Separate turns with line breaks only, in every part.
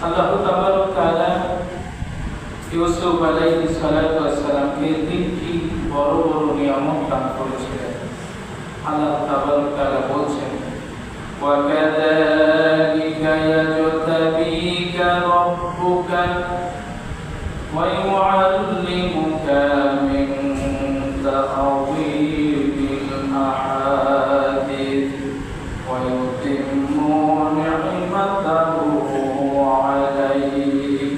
আল্লাহ তাবারক তাআলা ইউসুফ আলাইহিস সালাতু ওয়াস সালামকে তিনটি বড় বড় নিয়ামত দান করেছিলেন। আল্লাহ তাবারক তাআলা বলছেন, ওয়া কাযালিকা ইয়াজতাবিকা রাব্বুকা ওয়া ইউআল্লিমুকা মিন তা'ওয়িলিল আহাদিস ওয়া ইউতিম্মু নি'মাতাহু আলাইক।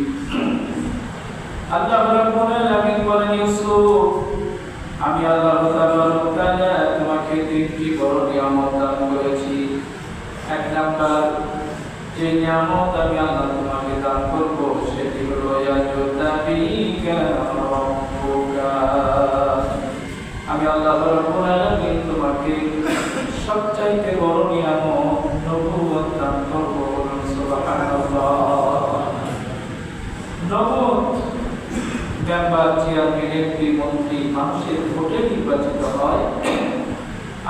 আল্লাহ রাব্বুল আলামিন বলেন, ইউসুফ, আমি আল্লাহ তাবারক তাআলা তোমাকে তিনটি বড় নিয়ামত দান করেছি। এক নাম্বার যে নিয়ামত আমি আল্লাহ তোমাকে দান করব সেটি হলো ইয়াজতাবিকা রাব্বুকা। আমি আল্লাহ রাব্বুল আলামিন তোমাকে সবচাইতে বড় নিয়ামত নবুয়ত দান করব। সুবহানাল্লাহ। নবুয়ত মেম্বার, চেয়ারম্যান, এমপি, মন্ত্রী মানুষের ভোটে নির্বাচিত হয়।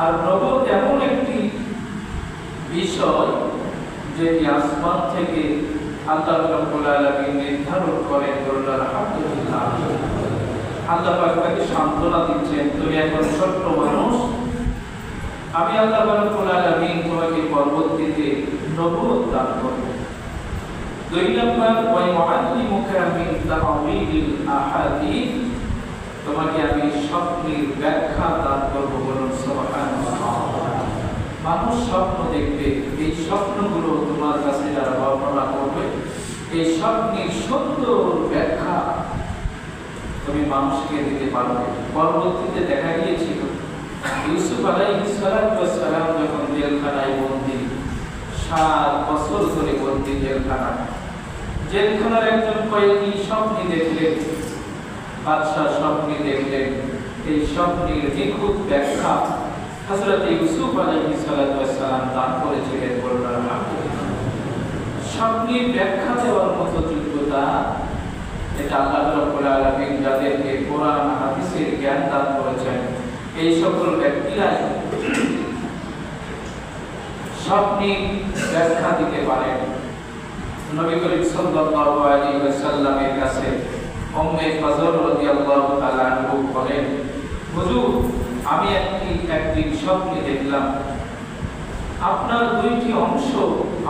আর নবুয়ত এমন একটি বিষয় যেটি আসমান থেকে আল্লাহ রাব্বুল আলামিন নির্ধারণ করেন। আলহামদুলিল্লাহ, আল্লাহ পাক তাকে সান্ত্বনা দিচ্ছেন, তুমি এখন ছোট্ট মানুষ, আমি আল্লাহ রাব্বুল আলামিন তোমাকে পরবর্তীতে নবুয়ত দান করব। দুই নম্বর, ওয়া ইউআল্লিমুকা মিন তা'ওয়িলিল আহাদিস, তোমাকে আমি স্বপ্নের ব্যাখ্যা দান করব। বলুন সুবহানাল্লাহ। মানুষ স্বপ্ন দেখবে, এই স্বপ্নগুলো তোমার কাছে যারা বর্ণনা করবে, এই স্বপ্নের সুন্দর ব্যাখ্যা তুমি মানুষকে দিতে পারবে। পরবর্তীতে দেখা গিয়েছিল ইউসুফ আলাইহিস সালাম যখন জেলখানায় বন্দী, 7 বছর ধরে বন্দী জেলখানায়, জেলখানার একজন কয়েদি স্বপ্নে দেখলেন, বাদশা স্বপ্নে দেখলেন। এই স্বপ্নের নিখুঁত ব্যাখ্যা হযরত ইউসুফ আলাইহিস সালাম দান করেছিলেন। স্বপ্নের ব্যাখ্যা দেওয়ার মতো যোগ্যতা এটা আল্লাহ রাব্বুল আলামিন যাদেরকে কোরআন হাদিসের জ্ঞান দান করেছেন, এই সকল ব্যক্তিরাই স্বপ্নের ব্যাখ্যা দিতে পারেন। নবী করিম সাল্লাল্লাহু আলাইহি ওয়াসাল্লামের কাছে উম্মে ফাজল রাদিয়াল্লাহু তাআলা আনহু বলেন, হুজুর, আমি একদিন স্বপ্নে দেখলাম আপনার 2টি অংশ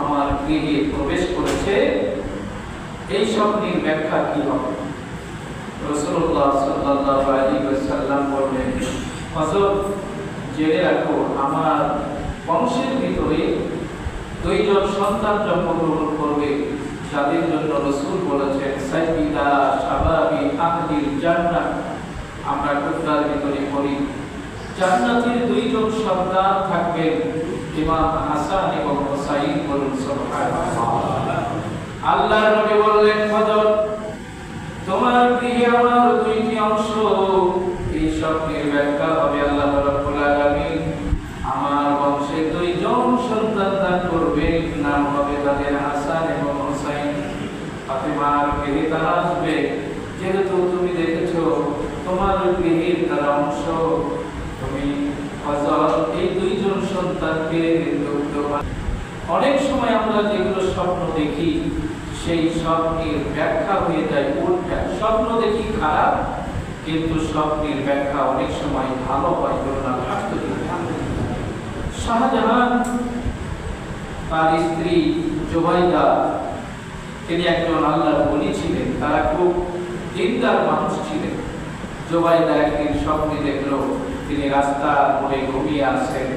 আমার গৃহে প্রবেশ করেছে, এই স্বপ্নের ব্যাখ্যা কি হবে? রাসূলুল্লাহ সাল্লাল্লাহু আলাইহি ওয়াসাল্লাম বললেন, হযরত, জেনে রাখো আমার বংশের ভিতরে 2 জন সন্তান জন্মগ্রহণ করবে, যাদের জন্য রাসূল বলেছেন সাইয়্যিদা শাবাবি আহলিল জান্নাহ। আমরা কুরআনের ভিতরে পড়ি জান্নাতের 2 জন সন্তান থাকবেন, ইমাম হাসান এবং হুসাইন। বলুন সুবহানাল্লাহ। আল্লাহর নবী বললেন, হযরত, তোমার গৃহে আমার 2টি অংশ, এই স্বপ্নের ব্যাখ্যা হবে আল্লাহ রাব্বুল আলামিন আমার বংশে 2 জন সন্তান দান করবেন, নাম হবে তাদের হাসান এবং হুসাইন। ফাতিমার গৃহে তারা আসবে, যেহেতু তুমি দেখেছো তোমার গৃহের তারা অংশ, তুমি হযরত এই 2 জন সন্তানকে দুগ্ধ। অনেক সময় আমরা যেগুলো স্বপ্ন দেখি সেই স্বপ্নের ব্যাখ্যা হয়ে যায় উল্টা। স্বপ্ন দেখি খারাপ, কিন্তু স্বপ্নের ব্যাখ্যা অনেক সময় ভালো হয়। শাহজাহান তার স্ত্রী জুবাইদা, তিনি একজন আল্লাহর ওলি ছিলেন, তারা খুব দিনদার মানুষ ছিলেন। জুবাইদা একদিন স্বপ্নে দেখলো তিনি রাস্তার মোড়ে ঘুমিয়ে আছেন,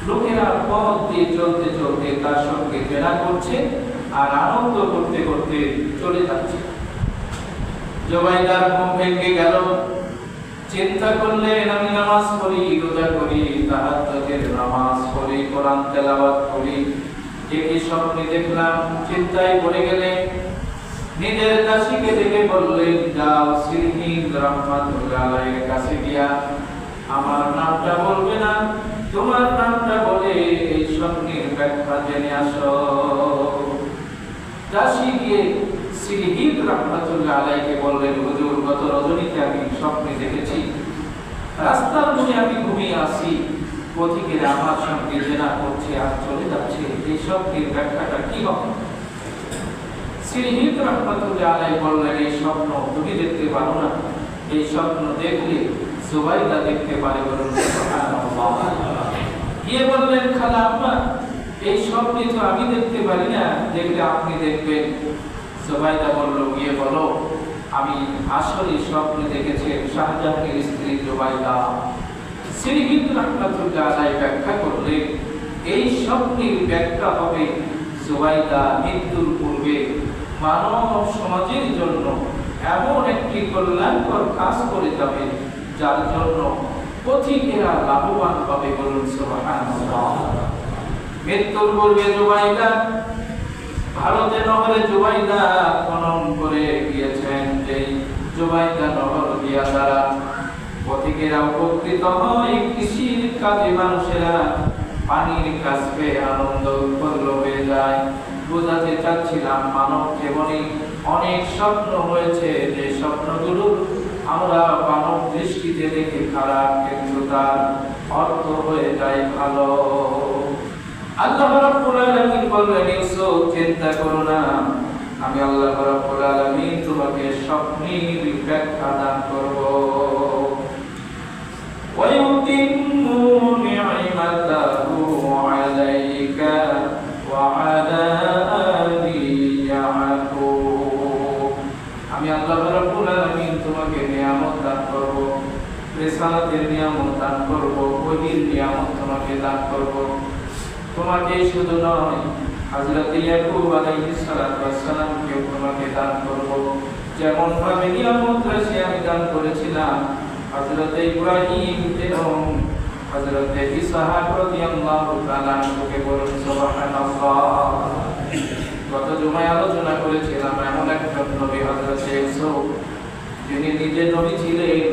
লোকেরা পথ দিয়ে চলতে চলতে তার সঙ্গে জেনা করছে আর আনন্দ করতে করতে চলে যাচ্ছে। জুবাইদার ঘুম ভেঙে গেল, চিন্তা করলেন আমি নামাজ পড়ি, রোজা করি, তাহাজ্জুদের নামাজ পড়ি, কোরআন তেলাওয়াত করি, একই স্বপ্নে দেখলাম। চিন্তায় পড়ে গেলেন, নিজের দাসীকে ডেকে বললেন, যাও সিরহিন রাহমাতুল্লাহ আলাইহির কাছে গিয়া আমার নামটা বলবে না, তোমার নামটা বলে এই স্বপ্নের ব্যাখ্যা জেনে আসো। দাসী গিয়ে সিরহিন রাহমাতুল্লাহ আলাইহিকে বললেন, হুজুর, গত রজনীতে আমি স্বপ্নে দেখেছি রাস্তার মোড়ে আমি ঘুমিয়ে আছি, পথিকেরা আমার সঙ্গে জেনা করছে আর চলে যাচ্ছে, এই স্বপ্নের ব্যাখ্যাটা কি হবে? সিরহিদ রাহমাতুল্লাহ আলাইহি বললেন, এই স্বপ্ন তুমি দেখতে পারো না, এই স্বপ্ন দেখলে জুবাইদা দেখতে পারে। বলুন সুবহানাল্লাহ। গিয়ে বললেন, খালা আম্মা, এই স্বপ্ন তো আমি দেখতে পারি না, দেখলে আপনি দেখবেন। জুবাইদা বলল, গিয়ে বলো আমি আসলে স্বপ্ন দেখেছি শাহজাহানের স্ত্রী জুবাইদা। সিরহিদ রাহমাতুল্লাহ আলাইহি ব্যাখ্যা করলেন, এই স্বপ্নের ব্যাখ্যা হবে জুবাইদা মৃত্যুর পূর্বে মানব সমাজের জন্য এমন একটি কল্যাণকর কাজ করে যাবে, যার জন্য পথিকেরা লাভবান হবে। বলুন সুবহানাল্লাহ। মৃত্যুর পূর্বে জুবাইদা ভারতে নহরে জুবাইদা খনন করে গিয়েছেন। এই জুবাইদা নহর দিয়া দ্বারা পথিকেরা উপকৃত হয়, কৃষির কাজে মানুষেরা পানির কাজ পেয়ে আনন্দ উৎফুল্ল হয়ে যায়। বোঝাতে চাচ্ছিলাম, মানব জীবনে অনেক স্বপ্ন হয়েছে, যে স্বপ্নগুলো আমরা মানব দৃষ্টিতে দেখে খারাপ, কিন্তু তার অর্থ হয়ে যায় ভালো। আল্লাহ রাব্বুল আলামিন বললেন, ইউসুফ চিন্তা করো না, আমি আল্লাহ রাব্বুল আলামিন তোমাকে স্বপ্নের ব্যাখ্যা দান করব। ওয়ায়ুতিম্মু নি'মাতাহু আলাইকা ওয়া আলা আলি ইয়াকুব। আমি আল্লাহ রাব্বুল আলামিন তোমাকে নিয়ামত দান করব, রিসালাতের নিয়ামত দান করব, ওহীর নিয়ামত তোমাকে দান করব। তোমাকে শুধু নয়, হযরত ইয়াকুব আলাইহিস সালাতু ওয়াস সালামকে তোমাকে দান করব। যেমন ভাবে নিয়ামত রাশি আমি দান করেছিলাম হযরত ইব্রাহিম এবং হযরত ইসহাক রাদিয়াল্লাহু তাআলা আনহুকে। বলুন সুবহানাল্লাহ। গত জুমায় আলোচনা করেছিলাম, এমন একজন নবী হযরত ইউসুফ, যিনি নিজে নবী ছিলেন,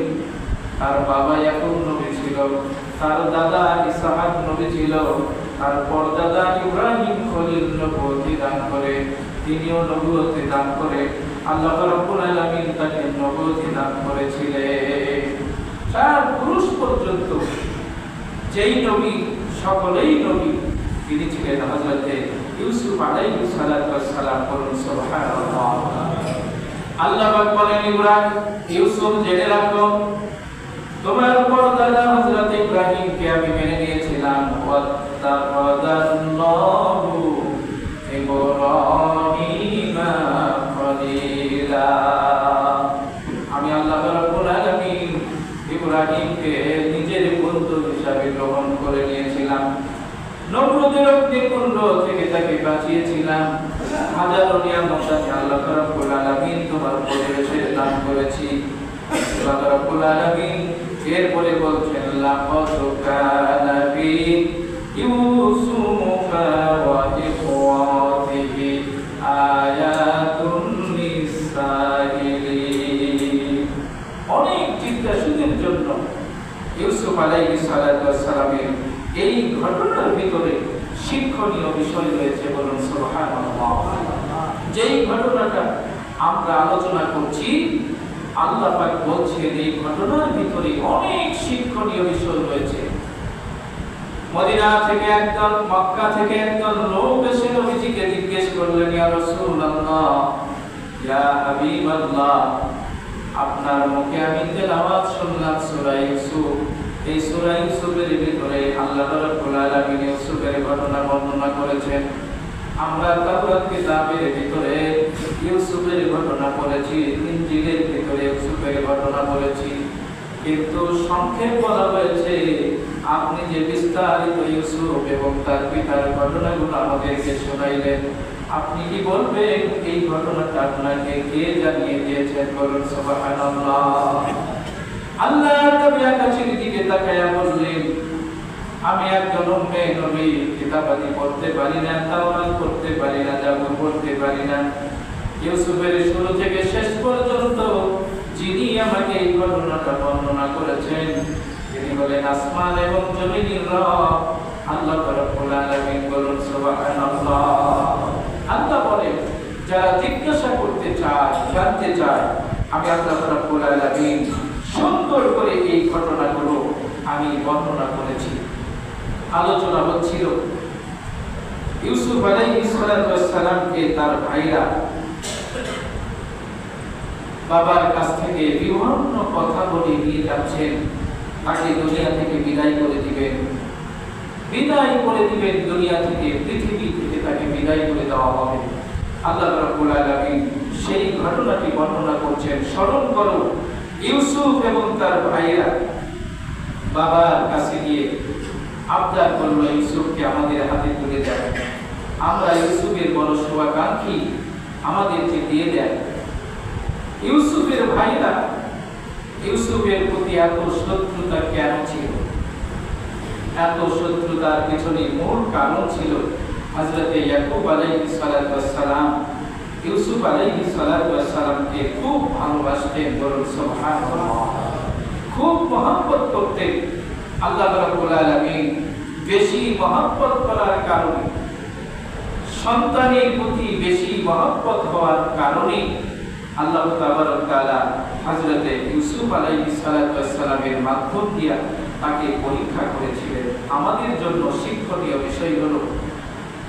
তার বাবা ইয়াকুব নবী ছিল, তার দাদা ইসহাক নবী ছিল, তার পরদাদা ইব্রাহিম খলিল নবুয়তি দান করে, তিনিও নবুয়তি দান করে আল্লাহ রাব্বুল আলামিন তাকে নবুয়তি দান করেছিলেন। চার পুরুষ পর্যন্ত যেই নবী, সকলেই নবী, তিনি ছিলেন হযরত ইউসুফ আলাইহিস সালাতু ওয়াস সালাম। বলুন সুবহানাল্লাহ। আল্লাহ পাক বলেন, ইব্রাহিম, ইউসুফ জেনে রাখো, তোমার পরদাদা হযরত ইব্রাহিমকে আমি মেনে নিয়েছিলাম। ওয়াত্তাখাযাল্লাহু ইব্রাহিমা খলিলা। আমি আল্লাহ রাব্বুল আলামিন ইব্রাহিমকে নিজের বন্ধু হিসাবে গ্রহণ করে নিয়েছিলাম। নমরুদের অগ্নিকুণ্ড থেকে তাকে বাঁচিয়েছিলাম। হাজারো নিয়ামত আমি আল্লাহ রাব্বুল আলামিন তোমার পরিবেশে দান করেছি। আল্লাহ রাব্বুল আলামিন এরপরে বলছেন, লাকাদ কানা ফি ইউসুফা ওয়া ইখওয়াতিহি আয়াতুন লিসাইলিন। অনেক জিজ্ঞাসুদের জন্য ইউসুফ আলাইহিস সালাতু ওয়াস সালামের এই ঘটনার ভিতরে শিক্ষণীয় বিষয় রয়েছে। বলুন সুবহানাল্লাহ। যেই ঘটনাটা আমরা আলোচনা করছি, আল্লাহ পাক বলছেন এই ঘটনার ভিতরে অনেক শিক্ষণীয় বিষয় রয়েছে। মদিনা থেকে একজন, মক্কা থেকে একজন লোক এসে নবীজিকে জিজ্ঞেস করলেন, ইয়া রাসূলুল্লাহ, ইয়া হাবিবাল্লাহ, আপনার মুখে আমি তেলাওয়াত শুনলাম সূরা ইউসুফ। এই সূরা ইউসুফের ভিতরে আল্লাহ রাব্বুল আলামিন ইউসুফের ঘটনা বর্ণনা করেছেন। আমরা তাওরাত কিতাবের ভিতরে ইউসুফের ঘটনা পড়েছি, ইনজিলের ভিতরে ইউসুফের ঘটনা পড়েছি, কিন্তু সংক্ষেপ বলা হয়েছে আপনি যে বিস্তারিত ইউসুফ এবং তার পিতার ঘটনাগুলো আমাদেরকে শোনাইলেন, আপনি কি বলবেন এই ঘটনাটা আপনাকে কে জানিয়ে দিয়েছেন? বলুন সুবহানাল্লাহ। আল্লাহর নবী আকাশের দিকে তাকায়া বললেন, আমি একজন উম্মে নবী, কিতাবাদি পড়তে পারি না, তাওরাত পড়তে পারি না, জাবুর পড়তে পারি না। ইউসুফের শুরু থেকে শেষ পর্যন্ত যিনি আমাকে এই ঘটনাটা বর্ণনা করেছেন, তিনি বলেন আসমান এবং জমিনের রব আল্লাহ রাব্বুল আলামিন। বলুন সুবহানাল্লাহ। আল্লাহ বলেন, যারা জিজ্ঞাসা করতে চায়, জানতে চায়, আমি আল্লাহ রাব্বুল আলামিন সুন্দর করে এই ঘটনাগুলো আমি বর্ণনা করেছি। আলোচনা হচ্ছিল ইউসুফ আলাইহিস সালাতু ওয়াস সালামকে তার ভাইরা বাবার কাছ থেকে বিভিন্ন কথা বলে নিয়ে যাচ্ছেন, তাকে দুনিয়া থেকে বিদায় করে দিবেন, দুনিয়া থেকে, পৃথিবী থেকে তাকে বিদায় করে দেওয়া হবে। আল্লাহ রাব্বুল আলামিন সেই ঘটনাটি বর্ণনা করছেন। স্মরণ করো, ইউসুফ এবং তার ভাইয়েরা বাবার কাছে গিয়ে আবদার করলো, ইউসুফকে আমাদের হাতে তুলে দেন, আমরা ইউসুফের বড় শুভাকাঙ্ক্ষী, আমাদেরকে দিয়ে দেন। ইউসুফের ভাইরা ইউসুফের প্রতি এত শত্রুতা কেন ছিল? এত শত্রুতার পিছনে মূল কারণ ছিল হযরত ইয়াকুব আলাইহিস সালাতু ওয়াস সালাম ইউসুফ আলাইহিস সালাতু ওয়াস সালামকে খুব ভালোবাসতেন। বলুন সুবহানাল্লাহ। খুব মহব্বত করতেন। আল্লাহ রাব্বুল আলামিন বেশি মহব্বত করার কারণে, সন্তানের প্রতি বেশি মহব্বত হওয়ার কারণে আল্লাহ তাবারক তাআলা হযরত ইউসুফ আলাইহিস সালাতু ওয়াস সালামের মাধ্যম দিয়ে তাকে পরীক্ষা করেছিলেন। আমাদের জন্য শিক্ষণীয় বিষয় হলো,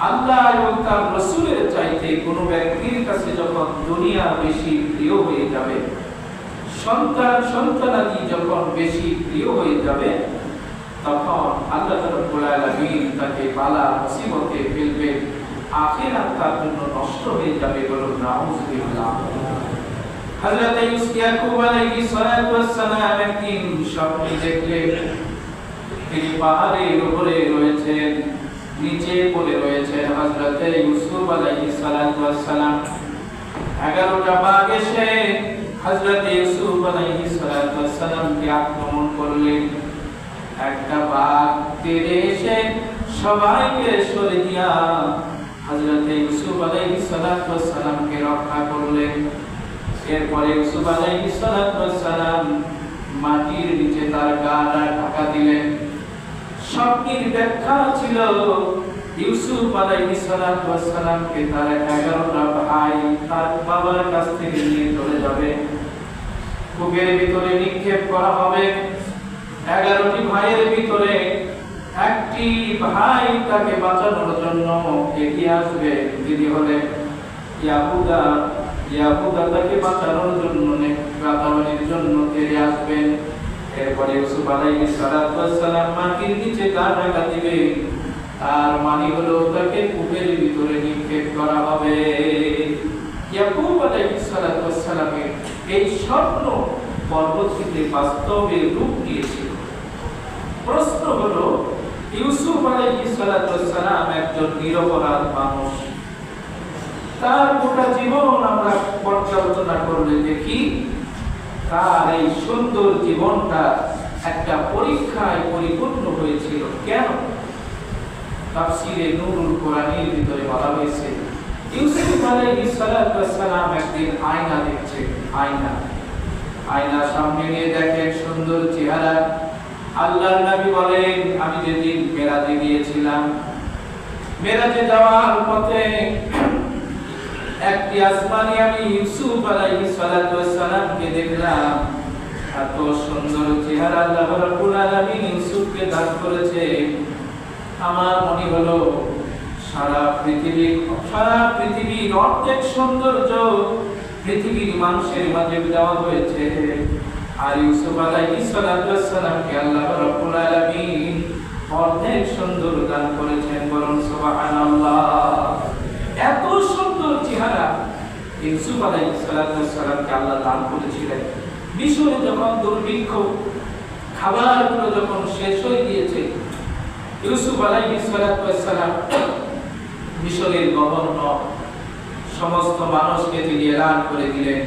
আল্লাহ এবং তার রাসূলের চাইতে কোনো ব্যক্তির কাছে যখন দুনিয়া বেশি প্রিয় হয়ে যাবে, সন্তানাদি যখন বেশি প্রিয় হয়ে যাবে, তখন আল্লাহ রাব্বুল আলামিন তাকে বালা মুসিবতে ফেলবে, আখিরাত তার জন্য নষ্ট হয়ে যাবে। বলুন নাউযুবিল্লাহ। হযরত ইয়াকুব আলাইহিস সালাতু ওয়াস সালাম একদিন স্বপ্নে দেখলেন তিনি পাহাড়ের উপরে রয়েছেন, নিচে পড়ে রয়েছেন হযরত ইউসুফ আলাইহিস সালাতু ওয়াস সালাম। 11টা বাঘ এসে হযরত ইউসুফ আলাইহিস সালাতু ওয়াস সালামকে আক্রমণ করলেন। একটা বাঘ তেড়ে এসে সবাইকে সরিয়ে দিয়া হযরত ইউসুফ আলাইহিস সালাতু ওয়াস সালামকে রক্ষা করলেন। এরপরে ইউসুফ আলাইহিস সালাতু ওয়াস সালাম মাটির নিচে তার গাটা ঢাকা দিলেন। স্বপ্নের ব্যাখ্যা ছিল ইউসুফ আলাইহিস সালাতু ওয়াস সালামকে তার 11টা ভাই তার বাবার কাছ থেকে নিয়ে চলে যাবে, কূপের ভিতরে নিক্ষেপ করা হবে। 11টি ভাইয়ের ভিতরে একটি ভাই তাকে বাঁচানোর জন্য এগিয়ে আসবে, যিনি হলেন ইয়াহুদা। ইয়াহুদা তাকে বাঁচানোর জন্য, বাঁচানোর জন্য তেড়ে আসবেন। এরপরে ইউসুফ আলাইহিস সালাতু ওয়াস সালাম মাটির নিচে গা ঢাকা দিবে, তার মানে হলো তাকে কূপের ভিতরে নিক্ষেপ করা হবে। ইয়াকুব আলাইহিস সালাতু ওয়াস সালামের এই স্বপ্ন পরবর্তীতে বাস্তবে রূপ নিয়েছিল। প্রশ্ন হলো, ইউসুফ আলাইহিস সালাতু ওয়াস সালাম একজন নিরপরাধ মানুষ। তার গোটা জীবন আমরা পর্যালোচনা করলে দেখি তার এই সুন্দর জীবনটা একটা পরীক্ষায় পরিপূর্ণ হয়েছিল। কেন? তাফসীরে নূরুল কোরআনের ভিতরে বলা হয়েছে, ইউসুফ আলাইহিস সালাতু ওয়াস সালাম একদিন আয়না দেখছে। আয়না সামনে নিয়ে দেখেন সুন্দর চেহারা। আল্লাহর নবী বলেন, আমি যেদিন মেরাজে গিয়েছিলাম, মেরাজে যাওয়ার পথে একটি আসমানে আমি ইউসুফ আলাইহিস সালাতু ওয়াস সালামকে দেখলাম। এত সুন্দর চেহারা আল্লাহ রাব্বুল আলামিন ইউসুফকে দান করেছে। আমার মনে হলো সারা পৃথিবীর অর্ধেক সৌন্দর্য পৃথিবীর মানুষের মাঝে দেওয়া হয়েছে, আর ইউসুফ আলাইহিস সালাতু ওয়াস সালামকে আল্লাহ রাব্বুল আলামিন অর্ধেক সুন্দর দান করেছেন। বলুন সুবহানাল্লাহ। এত সুন্দর চেহারা ইউসুফ আলাইহিস সালাতু ওয়াস সালামকে আল্লাহ দান করেছিলেন। মিশরে যখন দুর্ভিক্ষ, খাবারগুলো যখন শেষ হয়ে গিয়েছে, ইউসুফ আলাইহিস সালাতু ওয়াস সালাম মিশরের গভর্নর সমস্ত মানুষকে তিনি এলান করে দিলেন,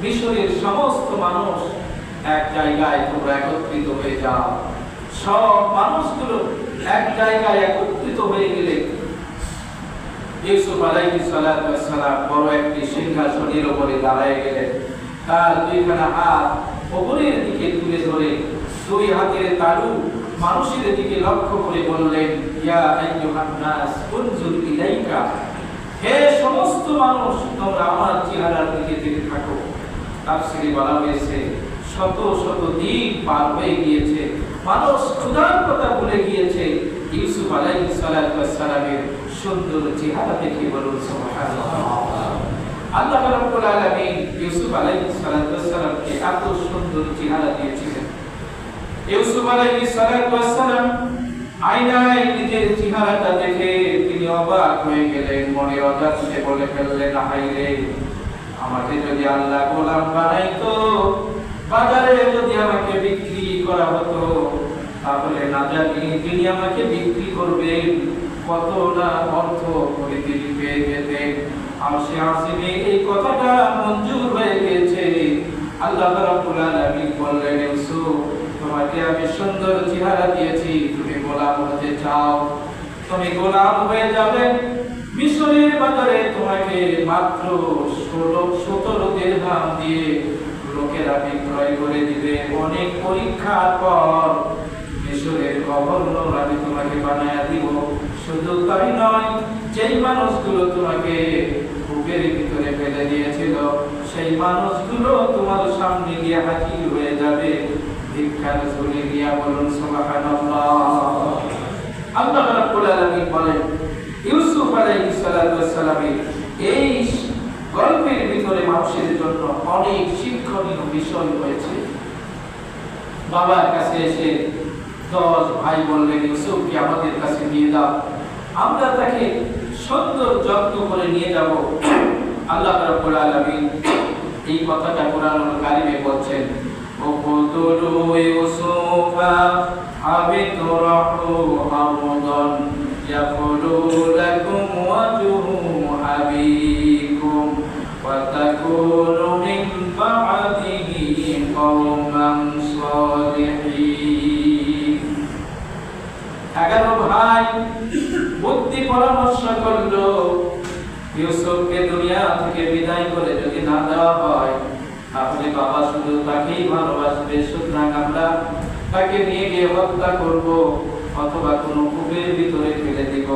মিশরের সমস্ত মানুষ এক জায়গায় তোমরা একত্রিত হয়ে যাও। সব মানুষগুলো এক জায়গায় একত্রিত হয়ে গেলে ইউসুফ আলাইহিস সালাতু ওয়াস সালাম বড় একটি সিংহাসনের উপরে দাঁড়ায় গেলেন। তার দুইখানা হাত উপরের দিকে তুলে ধরে দুই হাতের তালু মানুষের দিকে লক্ষ্য করে বললেন, ইয়া আইয়ুহান নাস উনজুর ইলাইকা, হে সমস্ত মানুষ তোমরা আমার চেহারার দিকে দেখে থাকো। তাফসীরে বলা হয়েছে শত শত দিন পার হয়ে গিয়েছে, মানুষ ক্ষুধার কথা ভুলে গিয়েছে, ইউসুফ আলাইহিস সালাতু ওয়াস সালামের সুন্দর চেহারা দেখে। বলুন সুবহানাল্লাহ। আল্লাহ রাব্বুল আলামিন ইউসুফ আলাইহিস সালামকে এত সুন্দর চেহারা দিয়েছিলেন। ইউসুফ আলাইহিস সালাম আয়নায় নিজের চেহারাটা দেখে তিনি অবাক হয়ে গেলেন, মনে অজান্তে বলে ফেললেন, হায়রে, আমাকে যদি আল্লাহ গোলাম বানাইতো, বাজারে যদি আমাকে বিক্রি করা হতো, তাহলে না জানি তিনি আমাকে বিক্রি করবেন কত না অর্থ করে তিনি পেয়ে যেতেন। আরশে আসিমে এই কথাটা মঞ্জুর হয়ে গেছে। আল্লাহ রাব্বুল আলামিন বললেন, ইউসুফ, তোমাকে আমি সুন্দর চেহারা দিয়েছি, তুমি গোলাম হতে চাও, তুমি গোলাম হয়ে যাবে। মিশরের বাজারে তোমাকে মাত্র 17 দিরহাম দিয়ে লোকেরা বিক্রয় করে দিবে। অনেক পরীক্ষার পর মিশরের গভর্নর আমি তোমাকে বানায়া দিব। শুধু তাই নয়, যেই মানুষগুলো তোমাকে বুকের ভিতরে ফেলে দিয়েছিল, সেই মানুষগুলো তোমার সামনে গিয়ে হাজির হয়ে যাবে। ভিক্ষার ঝুলি দিয়া বলুন সুবহানাল্লাহ। আল্লাহ রাব্বুল আলামিন বলেন, ইউসুফ আলাইহিস সালামের এই গল্পের ভিতরে মানুষের জন্য অনেক শিক্ষণীয় বিষয় রয়েছে। বাবার কাছে এসে 10 ভাই বললেন, ইউসুফকে আমাদের কাছে নিয়ে দাও, আমরা তাকে সুন্দর যত্ন করে নিয়ে যাব। আল্লাহ রাব্বুল আলামিন এই কথাটা কোরআনুল কারীমে বলছেন, ওকুতুলু ইউসুফা আবিতুরাহু আমদান ইয়াকুলু লাকুম ওয়াজহু আবিকুম ওয়া তাকুনু মিন বা'দিহি কওমান সালিহিন। 11 ভাই বুদ্ধি পরামর্শ করলো, ইউসুফকে দুনিয়া থেকে বিদায় করে যদি না দেওয়া হয়, তাহলে বাবা শুধু তাকেই ভালোবাসবে, সুতরাং আমরা তাকে নিয়ে গিয়ে হত্যা করব অথবা কোনো কূপের ভিতরে ফেলে দিব।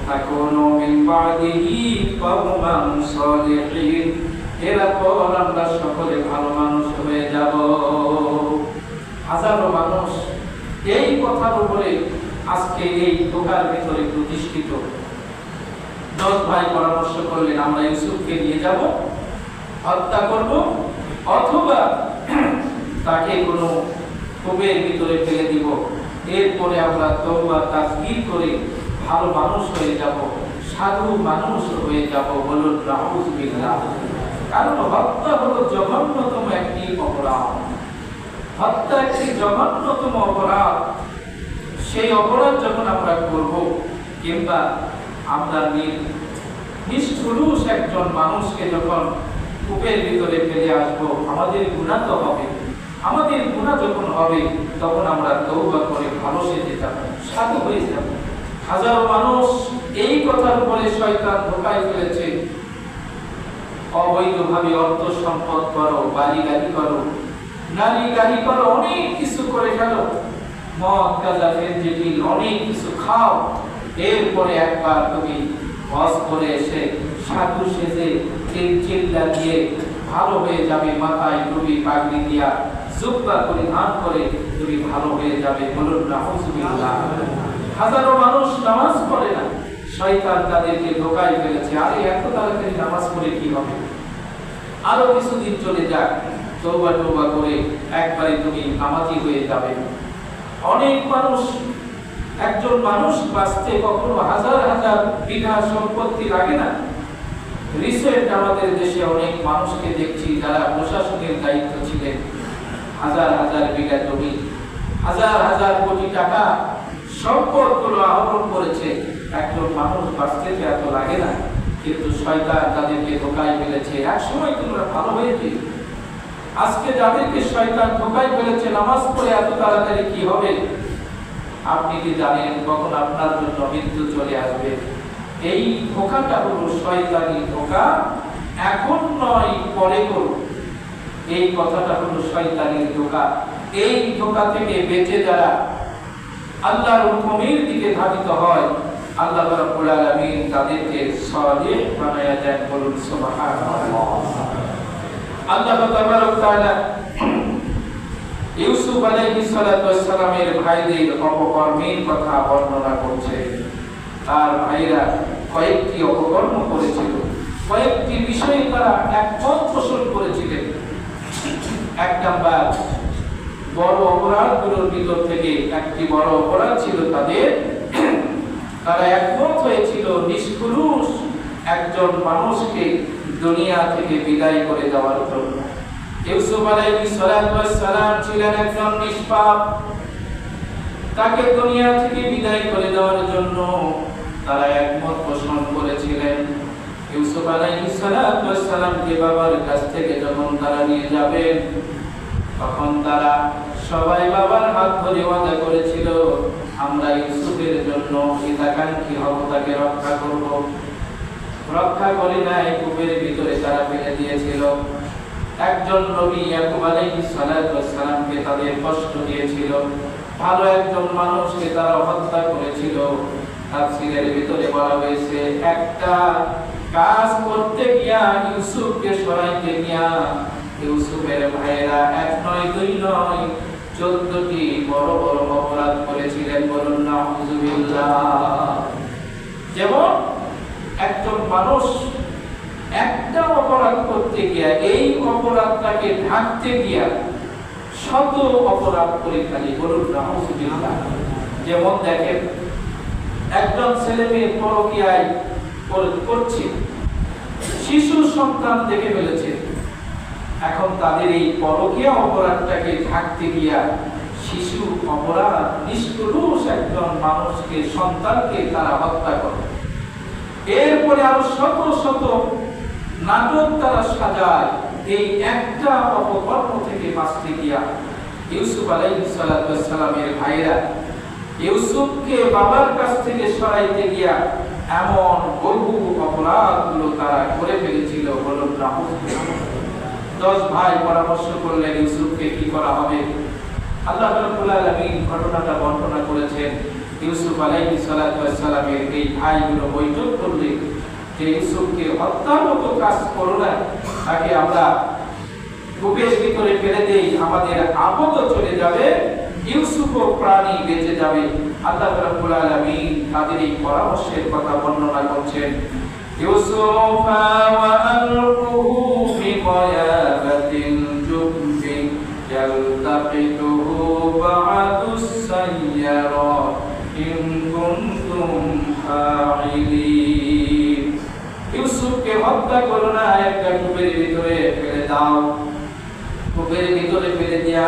তাকুনু মিন বা'দিহি কওমান সালিহিন, এরপর আমরা সকলে ভালো মানুষ হয়ে যাব। হাজারো মানুষ এই কথার উপরে আজকে এই ধোঁকার ভিতরে প্রতিষ্ঠিত। 10 ভাই পরামর্শ করলেন, আমরা ইউসুফকে নিয়ে যাব, হত্যা করব অথবা তাকে কোনো কূপের ভিতরে ফেলে দিব। এরপরে আমরা তওবা তাসবিহ করে ভালো মানুষ হয়ে যাব, সাধু মানুষ হয়ে যাব। বলুন নাউযুবিল্লাহ। কারণ হত্যা হলো জঘন্যতম একটি অপরাধ। হত্যা একটি জঘন্যতম অপরাধ। সেই অপরাধ যখন আমরা করব, কিংবা আমরা নিষ্ঠুরুষ একজন মানুষকে যখন কূপের ভিতরে ফেলে আসবো, আমাদের গুনাহ তো হবে। আমাদের গুনাহ যখন হবে, তখন আমরা তওবা করে ভালো সেজে যাব, সাধু হয়ে যাব। হাজারো মানুষ এই কথার উপরে শয়তান ধোঁকায় ফেলেছে। অবৈধভাবে অর্থ সম্পদ করো, বাড়ি গাড়ি করো, নারী গাড়ি করো, অনেক কিছু করে ফেলো, মদ গাঁজা ফেন্সিডিল অনেক কিছু খাও। এরপরে একবার তুমি হজ করে এসে সাধু সেজে চিল্লা দিয়ে ভালো হয়ে যাবে, মাথায় টুপি পাগড়ি দিয়া জুব্বা পরিধান করে তুমি ভালো হয়ে যাবে। বলুন নাউযুবিল্লাহ। হাজারো মানুষ নামাজ পড়ে না, শয়তান তাদেরকে ধোঁকায় ফেলেছে। আরে এত তাড়াতাড়ি নামাজ পড়ে কি হবে, আরো কিছুদিন চলে যাক, তওবা তওবা করে একবারে তুমি নামাজি হয়ে যাবে। অনেক মানুষ, একজন মানুষ বাঁচতে কখনো হাজার হাজার বিঘা সম্পত্তি লাগে না। রিসেন্ট আমাদের দেশে অনেক মানুষকে দেখছি যারা প্রশাসনের দায়িত্ব ছিলেন, হাজার হাজার বিঘা জমি, হাজার হাজার কোটি টাকা সম্পদগুলো আহরণ করেছে। একজন মানুষ বাঁচতে এত লাগে না, কিন্তু শয়তান তাদেরকে ধোঁকায় ফেলেছে। এক সময় তোমরা ভালো হয়েছে, আজকে যাদেরকে শয়তান ধোঁকায় ফেলেছে, নামাজ পড়ে এত তাড়াতাড়ি কি হবে? আপনি কি জানেন কখন আপনার জন্য মৃত্যু চলে আসবে? এই ধোঁকাটা হলো শয়তানি ধোঁকা। এখন নয়, পরে করো। এই কথাটা হলো শয়তানির ধোঁকা। এই ধোঁকা থেকে বেঁচে যারা আল্লাহর হুকুমের দিকে ধাবিত হয়, আল্লাহ রাব্বুল আলামিন তাদেরকে সালিহ বানায়া দেন। বলুন সুবহানাল্লাহ। আল্লাহ তাবারক তাআলা ইউসুফ আলাইহিস সালামের ভাইদের অপকর্মের কথা বর্ণনা করছে। তার ভাইরা কয়েকটি অপকর্ম করেছিল, কয়েকটি বিষয়ে তারা একমত পোষণ করেছিলেন। এক নাম্বার, বড় অপরাধগুলোর ভিতর থেকে একটি বড় অপরাধ ছিল তাদের, তারা একমত হয়েছিল নিষ্কলুষ একজন মানুষকে দুনিয়া থেকে বিদায় করে দেওয়ার জন্য। ইউসুফ আলাইহিস সালাম ছিলেন একজন নিষ্পাপ, তাকে দুনিয়া থেকে বিদায় করে দেওয়ার জন্য তারা একমত পোষণ করেছিলেন। ইউসুফ আলাইহিস সালামকে বাবার কাছ থেকে যখন তারা নিয়ে যাবেন, তখন তারা সবাই বাবার হাত ধরে ওয়াদা করেছিল, আমরা ইউসুফের জন্য হিতাকাঙ্ক্ষী হব, তাকে রক্ষা করব। রক্ষা করে নাই, কূপের ভিতরে তারা ফেলে দিয়েছিল। একজন নবী ইয়াকুব আলাইহিস সালামকে তাদের কষ্ট দিয়েছিল, ভালো একজন মানুষকে তারা হত্যা করেছিল। তাফসীরের ভিতরে বলা হয়েছে, একটা কাজ করতে গিয়া ইউসুফকে সরাইতে গিয়া ইউসুফের ভাইরা এক নয় দুই নয় 14টি বড় বড় অপরাধ করেছিলেন। বলুন নাউযুবিল্লাহ। যেমন একজন মানুষ একটা অপরাধ করতে গিয়া এই অপরাধটাকে ঢাকতে গিয়া শত অপরাধ করে ফেলে। বলুন নাউযুবিল্লাহ। যেমন দেখেন, একজন ছেলে মেয়ে পরকীয়ায় করছে, শিশু সন্তান দেখে ফেলেছে, এখন তাদের এই পরকীয়া অপরাধটাকে ঢাকতে গিয়া শিশু অপরাধ নিষ্কলুষ একজন মানুষকে, সন্তানকে তারা হত্যা করে। এরপরে আরো শত শত নাটক তারা সাজায় এই একটা অপকর্ম থেকে বাঁচতে গিয়া। ইউসুফ আলাইহিস সালামের ভাইরা ইউসুফকে বাবার কাছ থেকে সরাইতে গিয়া এমন বহু অপরাধগুলো তারা করে ফেলেছিল। বলুন নাউযুবিল্লাহ। 10 ভাই পরামর্শ করলেন ইউসুফকে কি করা হবে। আল্লাহ রাব্বুল আলামিন ঘটনাটা বর্ণনা করেছেন। ইউসুফ আলাইহিস সালামের এই ভাইগুলো বৈঠক করলেন যে ইউসুফকে হত্যার মতো কাজ করো না, তাকে আমরা কূপের ভিতরে ফেলে দেই, আমাদের আপদ চলে যাবে, ইউসুফও প্রাণী বেঁচে যাবে। আল্লাহ রাব্বুল আলামিন তাদের এই পরামর্শের কথা বর্ণনা করছেন। ইউসুফা ওয়া আলকুহু ফি গয়াবাতিল জুববি ইয়ালতাকিতুহু বা'দুস সাইয়ারা ইন কুনতুম ফাইলিন। ইউসুফকে হত্যা করো না, একটা কূপের ভিতরে ফেলে দাও। কূপের ভিতরে ফেলে দিয়া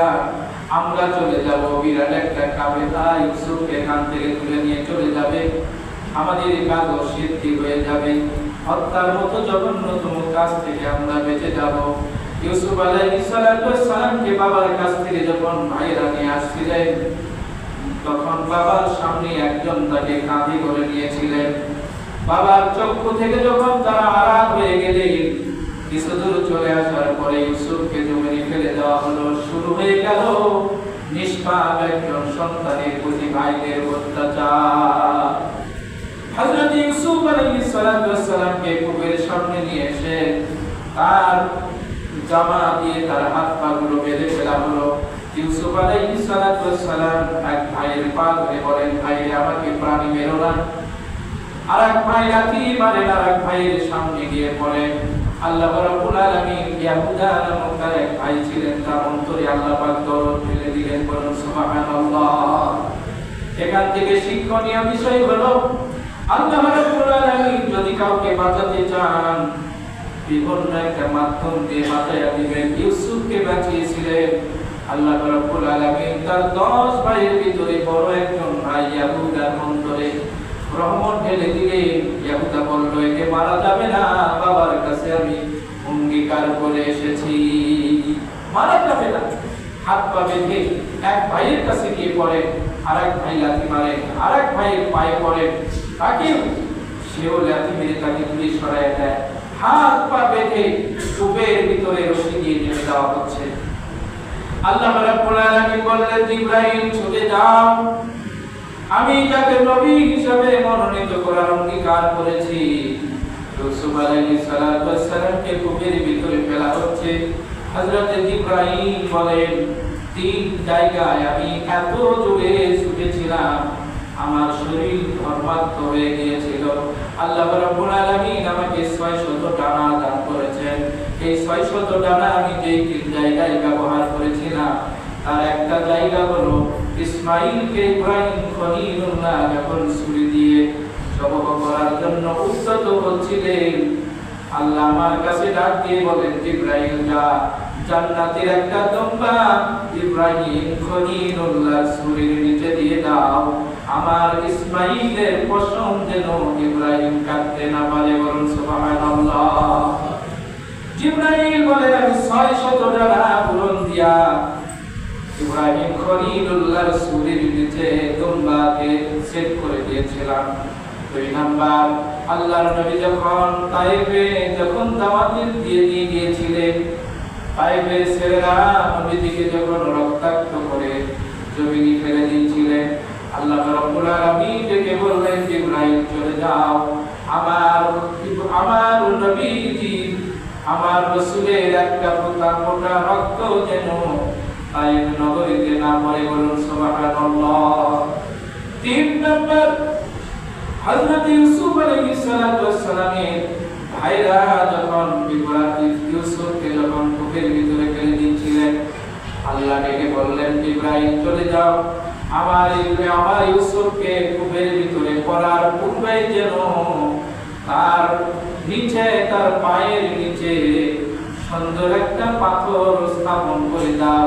আমরা চলে যাব, বিরাট একটা কাফেলা ইউসুফকে এখান থেকে তুলে নিয়ে চলে যাবে, আমাদের কাজ সিদ্ধি হয়ে যাবে, হত্যার মতো জঘন্যতম কাজ থেকে আমরা বেঁচে যাব। ইউসুফ আলাইহিস সালামকে বাবার কাছ থেকে যখন ভাইরা নিয়ে আসছিলেন, তখন বাবার সামনে একজন তাকে কাঁধে করে নিয়েছিলেন। বাবার চক্ষু থেকে যখন তারা আড়াল হয়ে গেলেন, কিছু দূর চলে আসার পরে ইউসুফকে জমিনে ফেলে দেওয়া হলো। শুরু হয়ে গেল নিষ্পাপ একজন সন্তানের প্রতি ভাইদের অত্যাচার। হযরত ইউসুফ আলাইহিস সালামকে কূপের সামনে নিয়ে এসে তার জামা দিয়ে তার হাত পা গুলো বেঁধে ফেলা হলো। ইউসুফ আলাইহিস সালাম এক ভাইয়ের পা ধরে বলেন, ভাই আমাকে প্রাণী মেরো না। আর এক ভাই লাথি মারেন, আর এক ভাইয়ের সামনে গিয়ে পড়েন। আল্লাহ রাব্বুল আলামিন ইয়াহুদা নামক তার এক ভাই ছিলেন, তার অন্তরে আল্লাহ পাক দরদ ঢেলে দিলেন। বলুন সুবহানাল্লাহ। এখান থেকে শিক্ষণীয় বিষয় হলো, আল্লাহ রাব্বুল আলামিন যদি কাউকে বাঁচাতে চান, বিভিন্ন একটা মাধ্যম দিয়ে বাঁচাইয়া দিবেন। ইউসুফকে বাঁচিয়েছিলেন আল্লাহ রাব্বুল আলামিন তার 10 ভাইয়ের ভিতরে বড় একজন ভাই ইয়াহুদার অন্তরে রহমত ঢেলে দিলেন। ইয়াহুদা বলল, একে মারা যাবে না, বাবার কাছে আমি অঙ্গীকার করে এসেছি, মারা যাবে না। হাত পা বেঁধে এক ভাইয়ের কাছে গিয়ে পড়ে, আর এক ভাই লাথি মারে, আর এক ভাইয়ের পায়ে পড়ে, তাকে সেও লাথি মেরে তাকে দূরে সরাইয়া দেয়। হাত পা বেঁধে কূপের ভিতরে রশি দিয়ে নেমে দেওয়া হচ্ছে। আল্লাহ রাব্বুল আলামিন বললেন, জিবরাইল ছুটে যাও, আমি যাকে নবী হিসেবে মনোনীত করার অঙ্গীকার করেছি। ইউসুফ আলাইহিস সালামকে কূপের ভিতরে ফেলা হচ্ছে। হযরত জিবরাইল বলেন, 3 জায়গায় আমি এত জোরে ছুটেছিলাম, আমার শরীর ধর্মাক্ত হয়ে গিয়েছিল। আল্লাহ রাব্বুল আলামিন আমাকে 600 ডানা দান করেছেন। এই 600 ডানা আমি যেই তিন জায়গায় ব্যবহার করেছিলাম তার একটা জায়গা হলো ইসমাঈলকে ইব্রাহিম খলিলুল্লাহ যখন ছুরি দিয়ে জবাহ করার জন্য উদ্যত হচ্ছিলেন, আল্লাহ আমার কাছে ডাক দিয়ে বলেন, জিবরাইল যা জান্নাতের একটা দুম্বা ইব্রাহিম খলিলুল্লাহ ছুরির নিচে দিয়ে দাও, আমার ইসমাঈলের পশম যেন ইব্রাহিম কাটতে না পারে। বলুন সুবহানাল্লাহ। জিবরাইল বলে আমি 600 ডানা পূরণ দিয়া ইব্রাহিম খলিলুল্লাহর ছুরির নিচে দুম্বাকে সেট করে দিয়েছিলাম। 2 নাম্বার, আল্লাহর নবী যখন তায়েফে দাওয়াত দিয়ে গিয়েছিলেন, তায়েফের ছেলেরা নবীজিকে যখন রক্তাক্ত করে জমিনে ফেলে দিয়েছিলেন, আল্লাহ রাব্বুল আলামিন ডেকে বললেন, জিবরাইল চলে যাও, আমার নবীজি আমার রাসূলের একটা ফোঁটা রক্ত যেন তায়েফ নগরীতে না পড়ে। বলুন সুবহানাল্লাহ। 3 নাম্বার, হযরত ইউসুফ আলাইহিস সালাতু ওয়াস সালামের ভাইরা যখন ইউসুফকে যখন কূপের ভিতরে ফেলে দিয়েছিলেন, আল্লাহ ডেকে বললেন, ইব্রাহিম চলে যাও, আমার ইউসুফকে কূপের ভিতরে পড়ার পূর্বে যেন তার নিচে, তার পায়ের নিচে সুন্দর একটা পাথর স্থাপন করে দাও,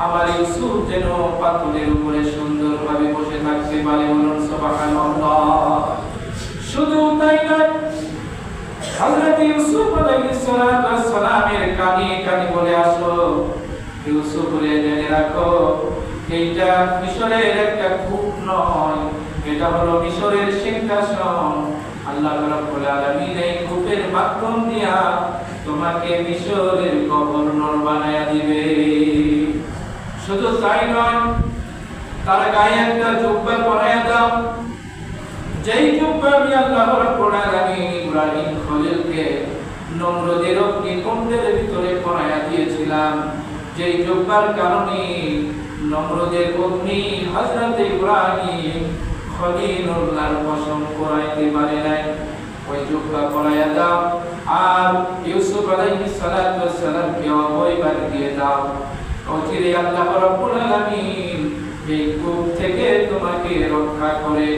আমার ইউসুফ যেন পাথরের উপরে সুন্দরভাবে বসে থাকতে পারে। বলুন সুবহানাল্লাহ। শুধু তাই নয়, হযরত ইউসুফ আলাইহিস সালামের কানে বলে আসো, ইউসুফ রে জেনে রাখো, এইটা মিশরের একটা কূপ নয়, এটা হলো মিশরের সিংহাসন। আল্লাহ রাব্বুল আলামিন এই কূপের মাধ্যম দিয়া তোমাকে মিশরের গভর্নর বানায়া দিবে। শুধু তাই নয়, তার গায়ে একটা জুব্বা পরায়া দাও, যেই জুব্বা আমি আল্লাহ রাব্বুল আলামিন ইব্রাহিম খলিলকে নমরুদের অগ্নিকুণ্ডের ভিতরে পরায়া দিয়েছিলাম, যেই জুব্বার কারণে নমরুদের অগ্নি হযরত ইব্রাহিম খলিলুল্লাহর পশম পরাইতে পারে নাই, ওই জুব্বা পরায়া দাও। আর ইউসুফ আলাইহিস সালাতু ওয়াস সালামকে অভয়বার দিয়ে দাও, অচিরে আল্লাহ রাব্বুল আলামিন এই কূপ থেকে তোমাকে রক্ষা করে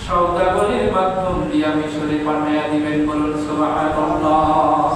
সওদাগরের মাধ্যম দিয়ে মিশরে পাঠাইয়া দিবেন। বলুন সুবহানাল্লাহ।